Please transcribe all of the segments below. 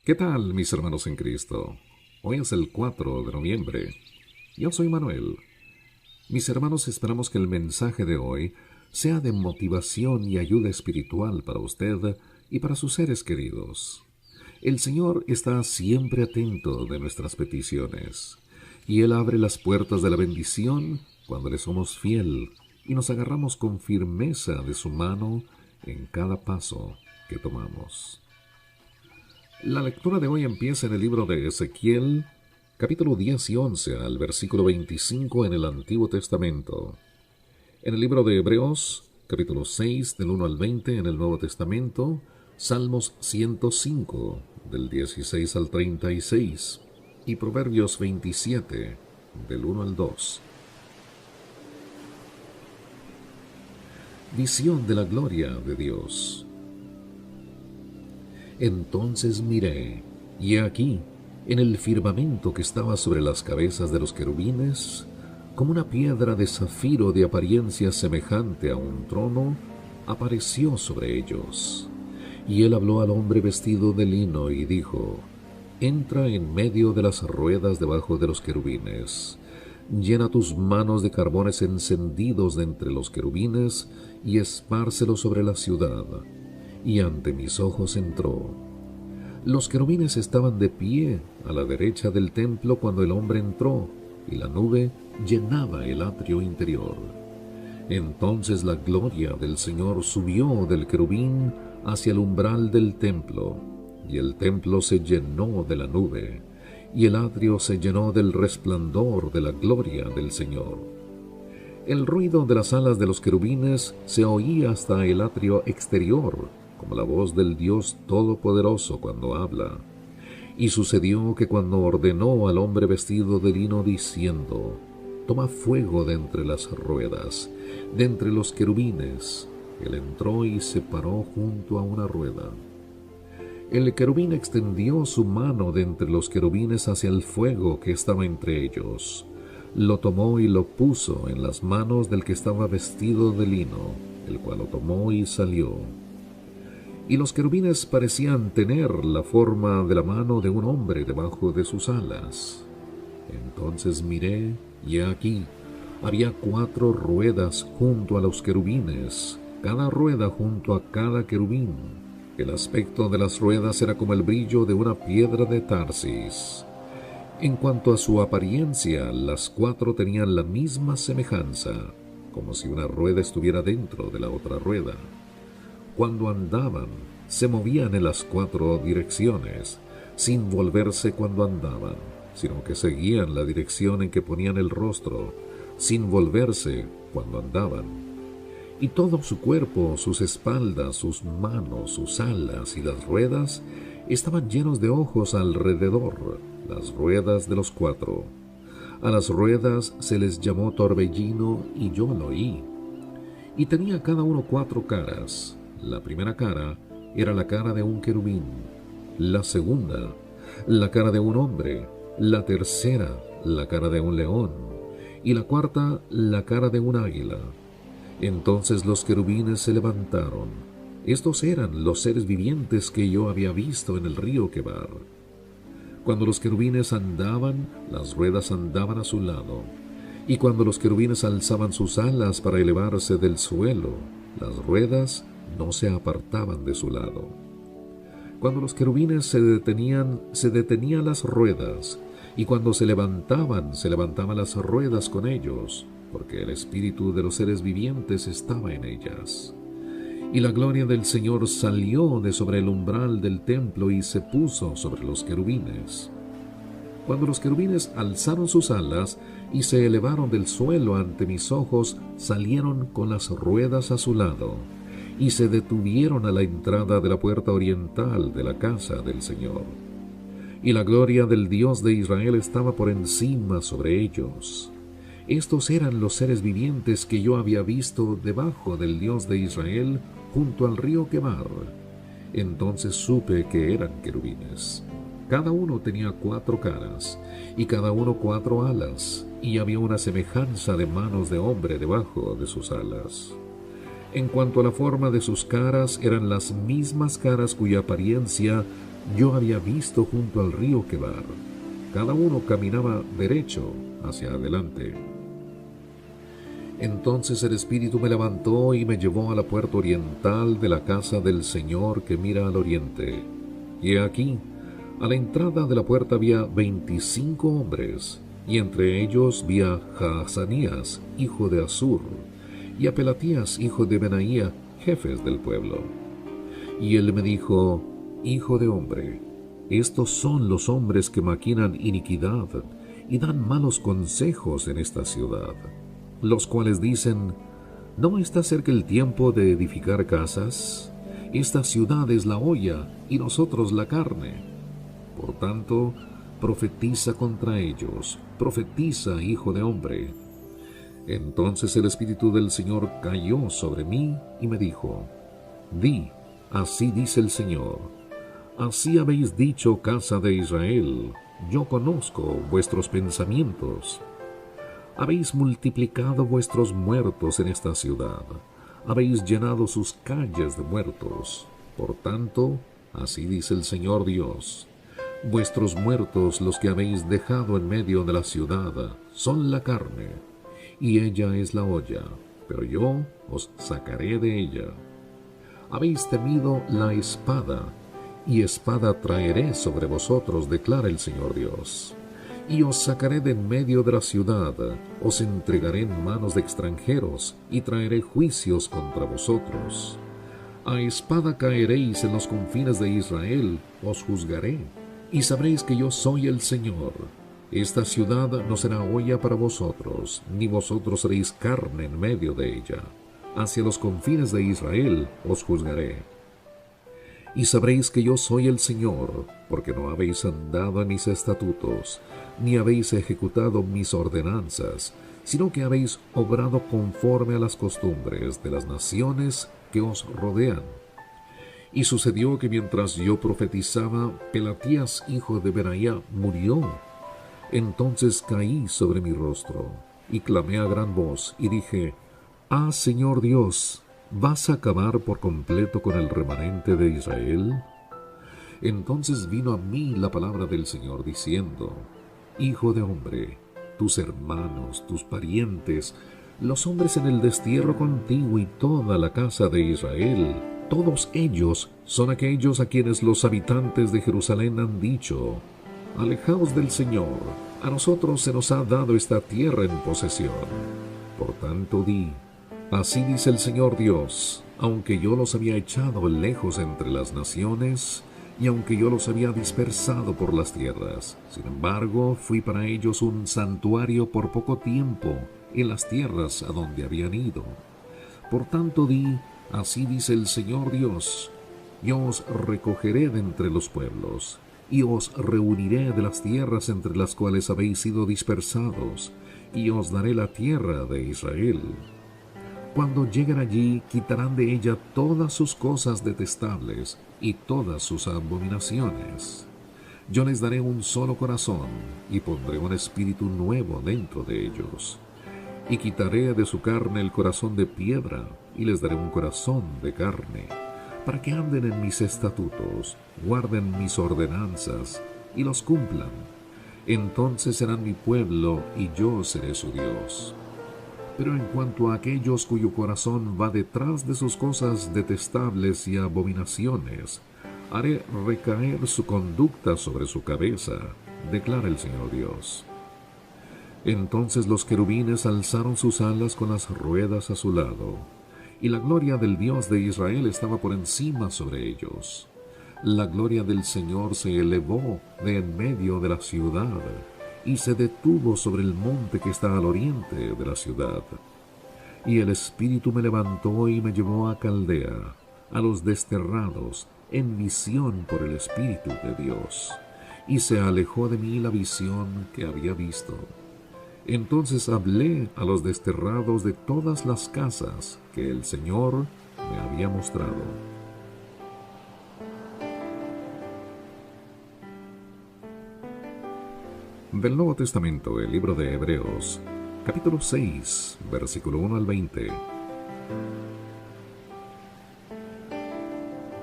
¿Qué tal, mis hermanos en Cristo? Hoy es el 4 de noviembre. Yo soy Manuel. Mis hermanos, esperamos que el mensaje de hoy sea de motivación y ayuda espiritual para usted y para sus seres queridos. El Señor está siempre atento de nuestras peticiones, y Él abre las puertas de la bendición cuando le somos fiel y nos agarramos con firmeza de su mano en cada paso que tomamos. La lectura de hoy empieza en el libro de Ezequiel, capítulo 10 y 11, al versículo 25 en el Antiguo Testamento. En el libro de Hebreos, capítulo 6, del 1 al 20 en el Nuevo Testamento, Salmos 105, del 16 al 36, y Proverbios 27, del 1 al 2. Visión de la gloria de Dios. Entonces miré, y he aquí, en el firmamento que estaba sobre las cabezas de los querubines, como una piedra de zafiro de apariencia semejante a un trono, apareció sobre ellos. Y él habló al hombre vestido de lino y dijo: Entra en medio de las ruedas debajo de los querubines. Llena tus manos de carbones encendidos de entre los querubines y espárcelos sobre la ciudad. Y ante mis ojos entró. Los querubines estaban de pie a la derecha del templo cuando el hombre entró, y la nube llenaba el atrio interior. Entonces la gloria del Señor subió del querubín hacia el umbral del templo, y el templo se llenó de la nube, y el atrio se llenó del resplandor de la gloria del Señor. El ruido de las alas de los querubines se oía hasta el atrio exterior, como la voz del Dios Todopoderoso cuando habla. Y sucedió que cuando ordenó al hombre vestido de lino diciendo: Toma fuego de entre las ruedas, de entre los querubines, él entró y se paró junto a una rueda. El querubín extendió su mano de entre los querubines hacia el fuego que estaba entre ellos. Lo tomó y lo puso en las manos del que estaba vestido de lino, el cual lo tomó y salió. Y los querubines parecían tener la forma de la mano de un hombre debajo de sus alas. Entonces miré, y he aquí, había 4 ruedas junto a los querubines, cada rueda junto a cada querubín. El aspecto de las ruedas era como el brillo de una piedra de Tarsis. En cuanto a su apariencia, las 4 tenían la misma semejanza, como si una rueda estuviera dentro de la otra rueda. Cuando andaban, se movían en las 4 direcciones, sin volverse cuando andaban, sino que seguían la dirección en que ponían el rostro, sin volverse cuando andaban. Y todo su cuerpo, sus espaldas, sus manos, sus alas y las ruedas estaban llenos de ojos alrededor, las ruedas de los 4. A las ruedas se les llamó torbellino, y yo lo oí. Y tenía cada uno 4 caras. La primera cara era la cara de un querubín, la segunda, la cara de un hombre, la tercera, la cara de un león, y la cuarta, la cara de un águila. Entonces los querubines se levantaron. Estos eran los seres vivientes que yo había visto en el río Quebar. Cuando los querubines andaban, las ruedas andaban a su lado, y cuando los querubines alzaban sus alas para elevarse del suelo, las ruedas no se apartaban de su lado. Cuando los querubines se detenían las ruedas, y cuando se levantaban las ruedas con ellos, porque el espíritu de los seres vivientes estaba en ellas. Y la gloria del Señor salió de sobre el umbral del templo y se puso sobre los querubines. Cuando los querubines alzaron sus alas y se elevaron del suelo ante mis ojos, salieron con las ruedas a su lado, y se detuvieron a la entrada de la puerta oriental de la casa del Señor. Y la gloria del Dios de Israel estaba por encima sobre ellos. Estos eran los seres vivientes que yo había visto debajo del Dios de Israel junto al río Quebar. Entonces supe que eran querubines. Cada uno tenía 4 caras, y cada uno 4 alas, y había una semejanza de manos de hombre debajo de sus alas. En cuanto a la forma de sus caras, eran las mismas caras cuya apariencia yo había visto junto al río Quebar. Cada uno caminaba derecho hacia adelante. Entonces el Espíritu me levantó y me llevó a la puerta oriental de la casa del Señor que mira al oriente. Y he aquí, a la entrada de la puerta había 25 hombres, y entre ellos vi a Jaazanías, hijo de Azur, y a Pelatías, hijo de Benaía, jefes del pueblo. Y él me dijo: Hijo de hombre, estos son los hombres que maquinan iniquidad y dan malos consejos en esta ciudad, los cuales dicen: ¿no está cerca el tiempo de edificar casas? Esta ciudad es la olla y nosotros la carne. Por tanto, profetiza contra ellos, profetiza, hijo de hombre. Entonces el Espíritu del Señor cayó sobre mí y me dijo: Di, así dice el Señor, así habéis dicho, casa de Israel, yo conozco vuestros pensamientos. Habéis multiplicado vuestros muertos en esta ciudad, habéis llenado sus calles de muertos. Por tanto, así dice el Señor Dios: vuestros muertos, los que habéis dejado en medio de la ciudad, son la carne, y ella es la olla, pero yo os sacaré de ella. Habéis temido la espada, y espada traeré sobre vosotros, declara el Señor Dios. Y os sacaré de en medio de la ciudad, os entregaré en manos de extranjeros, y traeré juicios contra vosotros. A espada caeréis en los confines de Israel, os juzgaré, y sabréis que yo soy el Señor. Esta ciudad no será olla para vosotros, ni vosotros seréis carne en medio de ella. Hacia los confines de Israel os juzgaré. Y sabréis que yo soy el Señor, porque no habéis andado en mis estatutos, ni habéis ejecutado mis ordenanzas, sino que habéis obrado conforme a las costumbres de las naciones que os rodean. Y sucedió que mientras yo profetizaba, Pelatías, hijo de Benaía, murió. Entonces caí sobre mi rostro, y clamé a gran voz, y dije: Ah, Señor Dios, ¿vas a acabar por completo con el remanente de Israel? Entonces vino a mí la palabra del Señor diciendo: Hijo de hombre, tus hermanos, tus parientes, los hombres en el destierro contigo y toda la casa de Israel, todos ellos son aquellos a quienes los habitantes de Jerusalén han dicho: Alejaos del Señor, a nosotros se nos ha dado esta tierra en posesión. Por tanto di: Así dice el Señor Dios, aunque yo los había echado lejos entre las naciones, y aunque yo los había dispersado por las tierras, sin embargo, fui para ellos un santuario por poco tiempo en las tierras a donde habían ido. Por tanto di: Así dice el Señor Dios, yo os recogeré de entre los pueblos, y os reuniré de las tierras entre las cuales habéis sido dispersados, y os daré la tierra de Israel. Cuando lleguen allí, quitarán de ella todas sus cosas detestables y todas sus abominaciones. Yo les daré un solo corazón, y pondré un espíritu nuevo dentro de ellos. Y quitaré de su carne el corazón de piedra, y les daré un corazón de carne, para que anden en mis estatutos, guarden mis ordenanzas, y los cumplan. Entonces serán mi pueblo, y yo seré su Dios. Pero en cuanto a aquellos cuyo corazón va detrás de sus cosas detestables y abominaciones, haré recaer su conducta sobre su cabeza, declara el Señor Dios. Entonces los querubines alzaron sus alas con las ruedas a su lado, y la gloria del Dios de Israel estaba por encima sobre ellos. La gloria del Señor se elevó de en medio de la ciudad, y se detuvo sobre el monte que está al oriente de la ciudad. Y el Espíritu me levantó y me llevó a Caldea, a los desterrados, en visión por el Espíritu de Dios. Y se alejó de mí la visión que había visto. Entonces hablé a los desterrados de todas las casas que el Señor me había mostrado. Del Nuevo Testamento, el libro de Hebreos, capítulo 6, versículo 1 al 20.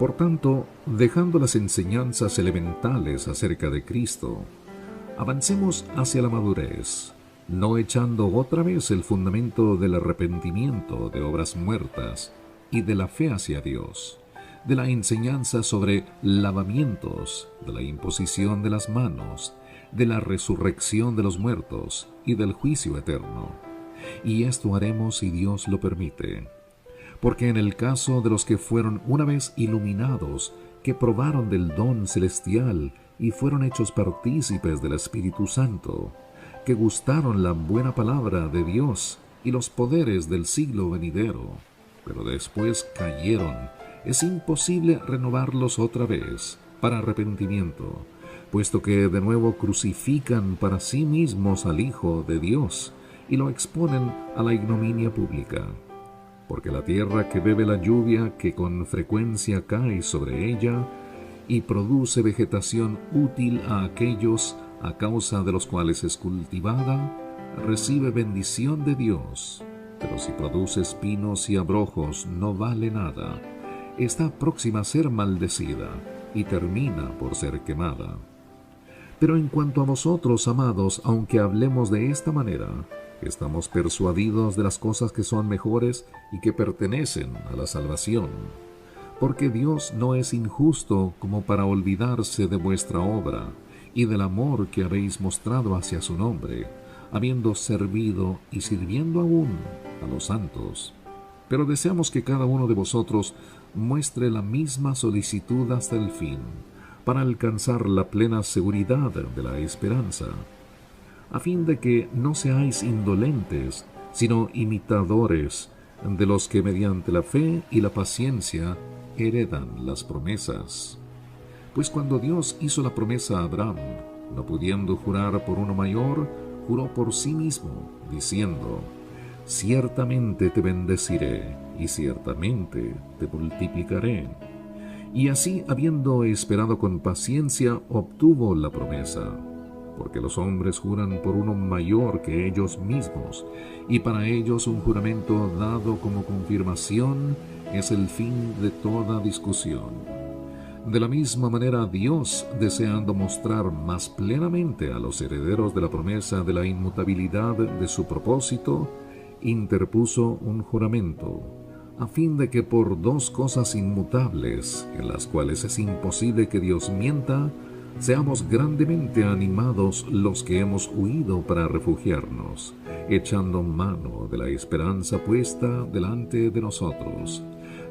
Por tanto, dejando las enseñanzas elementales acerca de Cristo, avancemos hacia la madurez, no echando otra vez el fundamento del arrepentimiento de obras muertas y de la fe hacia Dios, de la enseñanza sobre lavamientos, de la imposición de las manos, de la resurrección de los muertos y del juicio eterno. Y esto haremos si Dios lo permite. Porque en el caso de los que fueron una vez iluminados, que probaron del don celestial y fueron hechos partícipes del Espíritu Santo, que gustaron la buena palabra de Dios y los poderes del siglo venidero, pero después cayeron, es imposible renovarlos otra vez para arrepentimiento, puesto que de nuevo crucifican para sí mismos al Hijo de Dios y lo exponen a la ignominia pública. Porque la tierra que bebe la lluvia que con frecuencia cae sobre ella y produce vegetación útil a aquellos a causa de los cuales es cultivada, recibe bendición de Dios. Pero si produce espinos y abrojos no vale nada, está próxima a ser maldecida y termina por ser quemada. Pero en cuanto a vosotros, amados, aunque hablemos de esta manera, estamos persuadidos de las cosas que son mejores y que pertenecen a la salvación. Porque Dios no es injusto como para olvidarse de vuestra obra y del amor que habéis mostrado hacia su nombre, habiendo servido y sirviendo aún a los santos. Pero deseamos que cada uno de vosotros muestre la misma solicitud hasta el fin, para alcanzar la plena seguridad de la esperanza, a fin de que no seáis indolentes, sino imitadores de los que mediante la fe y la paciencia heredan las promesas. Pues cuando Dios hizo la promesa a Abraham, no pudiendo jurar por uno mayor, juró por sí mismo, diciendo: ciertamente te bendeciré y ciertamente te multiplicaré. Y así, habiendo esperado con paciencia, obtuvo la promesa. Porque los hombres juran por uno mayor que ellos mismos, y para ellos un juramento dado como confirmación es el fin de toda discusión. De la misma manera, Dios, deseando mostrar más plenamente a los herederos de la promesa de la inmutabilidad de su propósito, interpuso un juramento, a fin de que por dos cosas inmutables, en las cuales es imposible que Dios mienta, seamos grandemente animados los que hemos huido para refugiarnos, echando mano de la esperanza puesta delante de nosotros,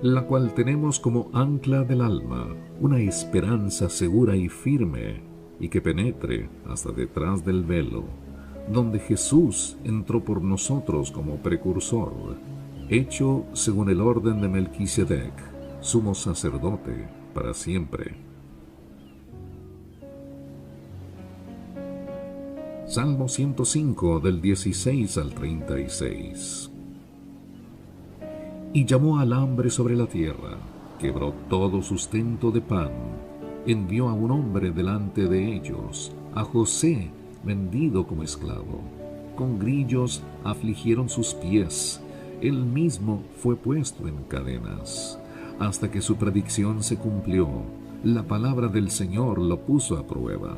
la cual tenemos como ancla del alma, una esperanza segura y firme, y que penetre hasta detrás del velo, donde Jesús entró por nosotros como precursor, hecho según el orden de Melquisedec, sumo sacerdote para siempre. Salmo 105, del 16 al 36. Y llamó al hambre sobre la tierra, quebró todo sustento de pan, envió a un hombre delante de ellos, a José, vendido como esclavo. Con grillos afligieron sus pies, él mismo fue puesto en cadenas, hasta que su predicción se cumplió, la palabra del Señor lo puso a prueba.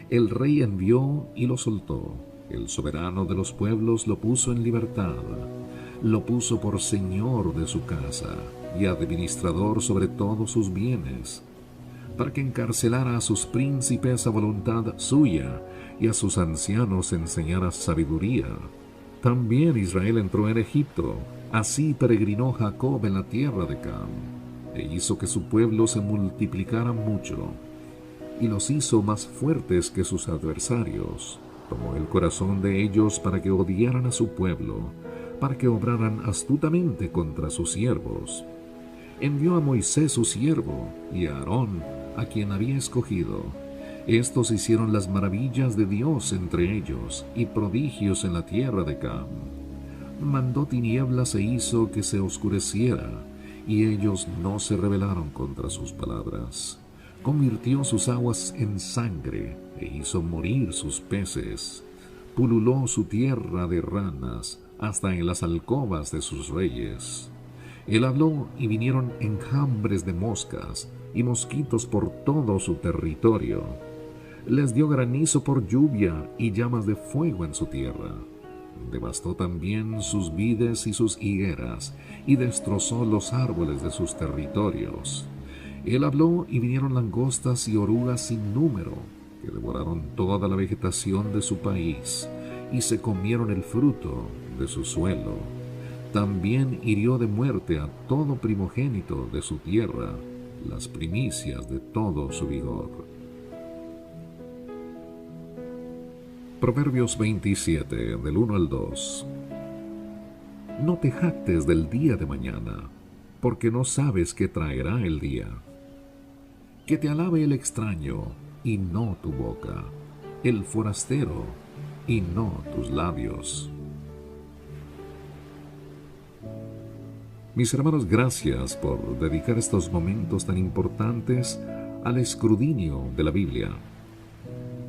El rey envió y lo soltó, el soberano de los pueblos lo puso en libertad, lo puso por señor de su casa y administrador sobre todos sus bienes, para que encarcelara a sus príncipes a voluntad suya y a sus ancianos enseñara sabiduría. También Israel entró en Egipto, así peregrinó Jacob en la tierra de Cam, e hizo que su pueblo se multiplicara mucho, y los hizo más fuertes que sus adversarios. Tomó el corazón de ellos para que odiaran a su pueblo, para que obraran astutamente contra sus siervos. Envió a Moisés su siervo, y a Aarón, a quien había escogido. Estos hicieron las maravillas de Dios entre ellos, y prodigios en la tierra de Cam. Mandó tinieblas e hizo que se oscureciera, y ellos no se rebelaron contra sus palabras. Convirtió sus aguas en sangre, e hizo morir sus peces. Pululó su tierra de ranas, hasta en las alcobas de sus reyes. Él habló y vinieron enjambres de moscas y mosquitos por todo su territorio. Les dio granizo por lluvia y llamas de fuego en su tierra. Devastó también sus vides y sus higueras y destrozó los árboles de sus territorios. Él habló y vinieron langostas y orugas sin número, que devoraron toda la vegetación de su país y se comieron el fruto de su suelo. También hirió de muerte a todo primogénito de su tierra, las primicias de todo su vigor. Proverbios 27, del 1 al 2. No te jactes del día de mañana, porque no sabes qué traerá el día. Que te alabe el extraño, y no tu boca, el forastero, y no tus labios. Mis hermanos, gracias por dedicar estos momentos tan importantes al escrutinio de la Biblia.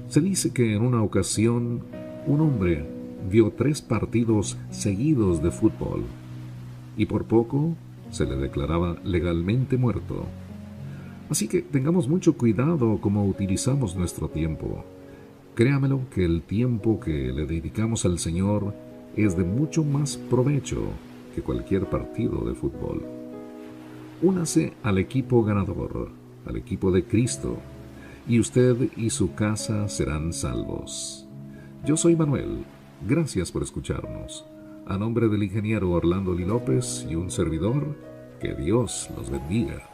Se dice que en una ocasión un hombre vio 3 partidos seguidos de fútbol y por poco se le declaraba legalmente muerto. Así que tengamos mucho cuidado cómo utilizamos nuestro tiempo. Créamelo que el tiempo que le dedicamos al Señor es de mucho más provecho que cualquier partido de fútbol. Únase al equipo ganador, al equipo de Cristo, y usted y su casa serán salvos. Yo soy Manuel. Gracias por escucharnos. A nombre del ingeniero Orlando Lee López y un servidor, que Dios los bendiga.